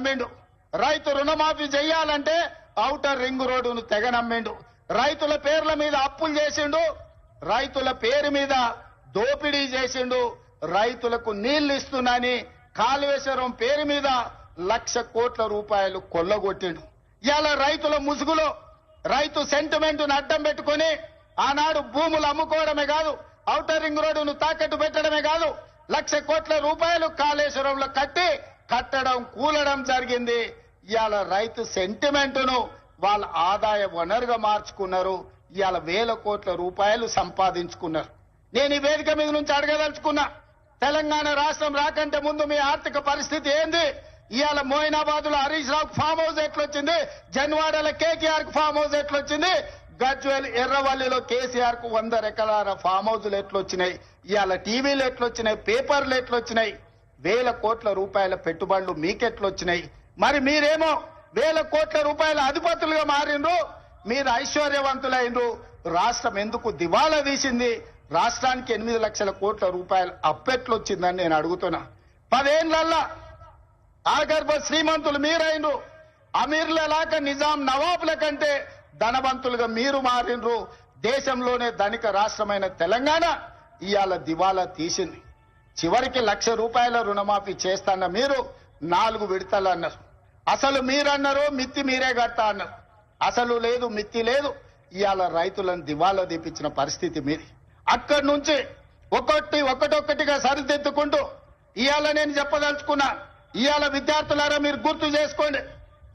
నమ్మిండు. రైతు రుణమాఫీ చెయ్యాలంటే ఔటర్ రింగ్ రోడ్డును తెగ నమ్మిండు. రైతుల పేర్ల మీద అప్పులు చేసిండు. రైతుల పేరు మీద దోపిడీ చేసిండు. రైతులకు నీళ్లు ఇస్తున్నాని కాళేశ్వరం పేరు మీద 1,00,000 కోట్ల రూపాయలు కొల్లగొట్టిండు. ఇవాళ రైతుల ముసుగులో రైతు సెంటిమెంట్ను అడ్డం పెట్టుకుని ఆనాడు భూములు అమ్ముకోవడమే కాదు, ఔటర్ రింగ్ రోడ్డును తాకట్టు పెట్టడమే కాదు, 1,00,000 కోట్ల రూపాయలు కాళేశ్వరంలో కట్టడం కూలడం జరిగింది. ఇవాళ రైతు సెంటిమెంట్ను వాళ్ళ ఆదాయ వనరుగా మార్చుకున్నారు. ఇవాళ 1,000 కోట్ల రూపాయలు సంపాదించుకున్నారు. నేను ఈ వేదిక మీద నుంచి అడగదలుచుకున్నా, తెలంగాణ రాష్ట్రం రాకంటే ముందు మీ ఆర్థిక పరిస్థితి ఏంది? ఇవాళ మోయినాబాద్ లో హరీష్ రావు ఫామ్ హౌస్ ఎట్లొచ్చింది? జన్వాడలో కేటీఆర్ కు ఫామ్ హౌస్ ఎట్లొచ్చింది? గజ్వేల్ ఎర్రవల్లిలో కేసీఆర్ కు 100 ఎకరాల ఫామ్ హౌస్లు ఎట్లొచ్చినాయి? ఇవాళ టీవీలు ఎట్లొచ్చినాయి? పేపర్లు ఎట్లొచ్చినాయి? 1,000 కోట్ల రూపాయల పెట్టుబడులు మీకెట్లొచ్చినాయి? మరి మీరేమో 1,000 కోట్ల రూపాయల అధిపతులుగా మారిండ్రు, మీరు ఐశ్వర్యవంతులైనరు. రాష్ట్రం ఎందుకు దివాలా తీసింది? రాష్ట్రానికి 8 లక్షల కోట్ల రూపాయలు అప్పెట్లొచ్చిందని నేను అడుగుతున్నా. 10 ఏళ్లల్లా ఆగర్భ శ్రీమంతులు మీరైనరు. అమీర్లలాగా నిజాం నవాబుల కంటే ధనవంతులుగా మీరు మారినరు. దేశంలోనే ధనిక రాష్ట్రమైన తెలంగాణ ఇవాళ దివాలా తీసింది. చివరికి 1,00,000 రూపాయల రుణమాఫీ చేస్తాన్న మీరు 4 విడతలు అన్నారు. అసలు మీరన్నారు మిత్తి మీరే కడతా అన్నారు. అసలు లేదు మిత్తి లేదు. ఇవాళ రైతులను దివాలా తీపించిన పరిస్థితి మీది. అక్కడి నుంచి ఒక్కొక్కటిగా సరిదిద్దుకుంటూ ఇవాళ నేను చెప్పదలుచుకున్నా. ఇవాళ విద్యార్థులారా మీరు గుర్తు చేసుకోండి,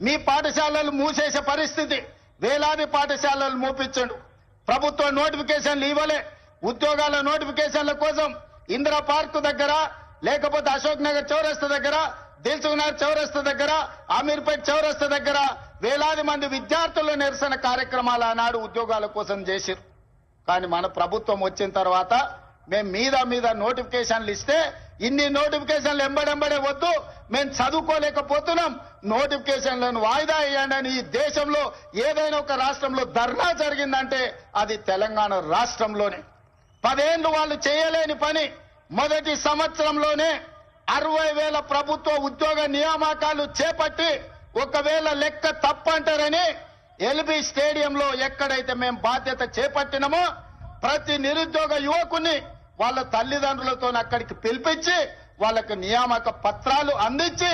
మీ పాఠశాలలు మూసేసే పరిస్థితి. వేలాది పాఠశాలలు మూపించండు. ప్రభుత్వం నోటిఫికేషన్లు ఇవ్వలే. ఉద్యోగాల నోటిఫికేషన్ల కోసం ఇందిరా పార్క్ దగ్గర, లేకపోతే అశోక్ నగర్ చౌరస్తా దగ్గర, దిల్సుఖ్ నగర్ చౌరస్తా దగ్గర, అమీర్పేట్ చౌరస్తా దగ్గర వేలాది మంది విద్యార్థుల నిరసన కార్యక్రమాలు ఆనాడు ఉద్యోగాల కోసం చేశారు. కానీ మన ప్రభుత్వం వచ్చిన తర్వాత మేము మీద నోటిఫికేషన్లు ఇస్తే ఇన్ని నోటిఫికేషన్లు ఎంబడెంబడే వద్దు, మేము చదువుకోలేకపోతున్నాం, నోటిఫికేషన్లను వాయిదా వేయండి అని ఈ దేశంలో ఏదైనా ఒక రాష్ట్రంలో ధర్నా జరిగిందంటే అది తెలంగాణ రాష్ట్రంలోనే. 10 ఏళ్లు వాళ్ళు చేయలేని పని మొదటి సంవత్సరంలోనే 60,000 ప్రభుత్వ ఉద్యోగ నియామకాలు చేపట్టి, ఒకవేళ లెక్క తప్పంటారని ఎల్బీ స్టేడియంలో ఎక్కడైతే మేము బాధ్యత చేపట్టినామో ప్రతి నిరుద్యోగ యువకుని వాళ్ళ తల్లిదండ్రులతో అక్కడికి పిలిపించి వాళ్ళకు నియామక పత్రాలు అందించి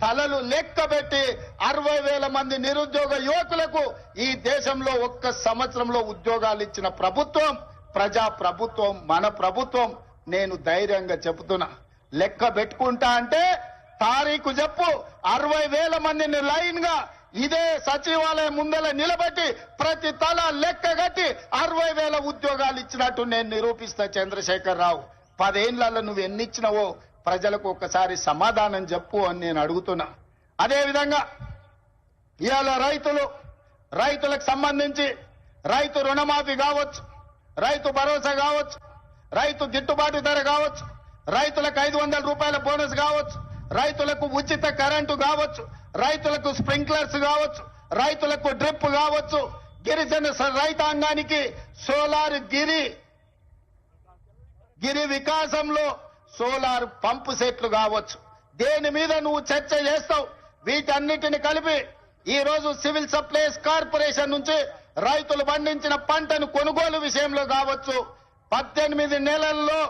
తలలు లెక్క పెట్టి 60,000 మంది నిరుద్యోగ యువకులకు ఈ దేశంలో ఒక్క సంవత్సరంలో ఉద్యోగాలు ఇచ్చిన ప్రభుత్వం ప్రజా ప్రభుత్వం, మన ప్రభుత్వం. నేను ధైర్యంగా చెబుతున్నా, లెక్క పెట్టుకుంటా అంటే తారీఖు చెప్పు, 60,000 మందిని లైన్ గా ఇదే సచివాలయం ముందల నిలబెట్టి ప్రతి తల లెక్క కట్టి 60,000 ఉద్యోగాలు ఇచ్చినట్టు నేను నిరూపిస్తా. చంద్రశేఖర్ రావు, 10 ఏళ్లలో నువ్వు ఎన్ని ఇచ్చినావో ప్రజలకు ఒక్కసారి సమాధానం చెప్పు అని నేను అడుగుతున్నా. అదేవిధంగా ఇవాళ రైతులకు సంబంధించి రైతు రుణమాఫీ కావచ్చు, రైతు భరోసా కావచ్చు, రైతు గిట్టుబాటు ధర కావచ్చు, రైతులకు 500 రూపాయల బోనస్ కావచ్చు, రైతులకు ఉచిత కరెంటు కావచ్చు, రైతులకు స్ప్రింక్లర్స్ కావచ్చు, రైతులకు డ్రిప్ కావచ్చు, గిరిజన రైతాంగానికి సోలార్ గిరి వికాసంలో సోలార్ పంపు సెట్లు కావచ్చు. దేని మీద నువ్వు చర్చ చేస్తావు? వీటన్నిటిని కలిపి ఈ రోజు సివిల్ సప్లైస్ కార్పొరేషన్ నుంచి రైతులు పండించిన పంటను కొనుగోలు విషయంలో కావచ్చు, 18 నెలల్లో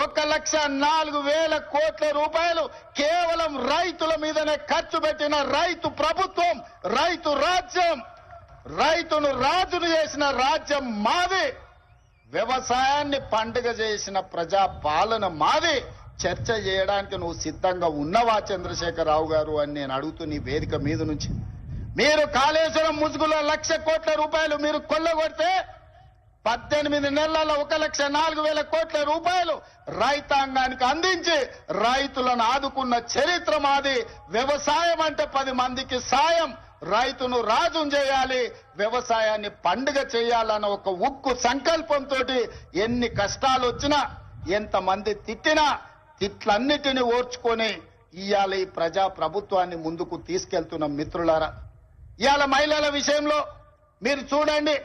1,04,000 కోట్ల రూపాయలు కేవలం రైతుల మీదనే ఖర్చు పెట్టిన రైతు ప్రభుత్వం, రైతు రాజ్యం, రైతును రాజును చేసిన రాజ్యం మాది, వ్యవసాయాన్ని పండుగ చేసిన ప్రజా పాలన మాది. చర్చ చేయడానికి నువ్వు సిద్ధంగా ఉన్నవా చంద్రశేఖర్ రావు గారు అని నేను అడుగుతూ నీ వేదిక మీద నుంచి. మీరు కాళేశ్వరం ముసుగులో 1,00,000 కోట్ల రూపాయలు మీరు కొల్లగొడితే 18 నెలల 1,04,000 కోట్ల రూపాయలు రైతాంగానికి అందించి రైతులను ఆదుకున్న చరిత్ర మాది. వ్యవసాయం అంటే 10 మందికి సాయం, రైతును రాజును చేయాలి, వ్యవసాయాన్ని పండుగ చేయాలన్న ఒక ఉక్కు సంకల్పంతో ఎన్ని కష్టాలు వచ్చినా, ఎంతమంది తిట్టినా తిట్లన్నిటిని ఓర్చుకొని ఇవాళ ఈ ప్రజా ప్రభుత్వాన్ని ముందుకు తీసుకెళ్తున్న మిత్రులారా, ఇవాళ మహిళల విషయంలో మీరు చూడండి.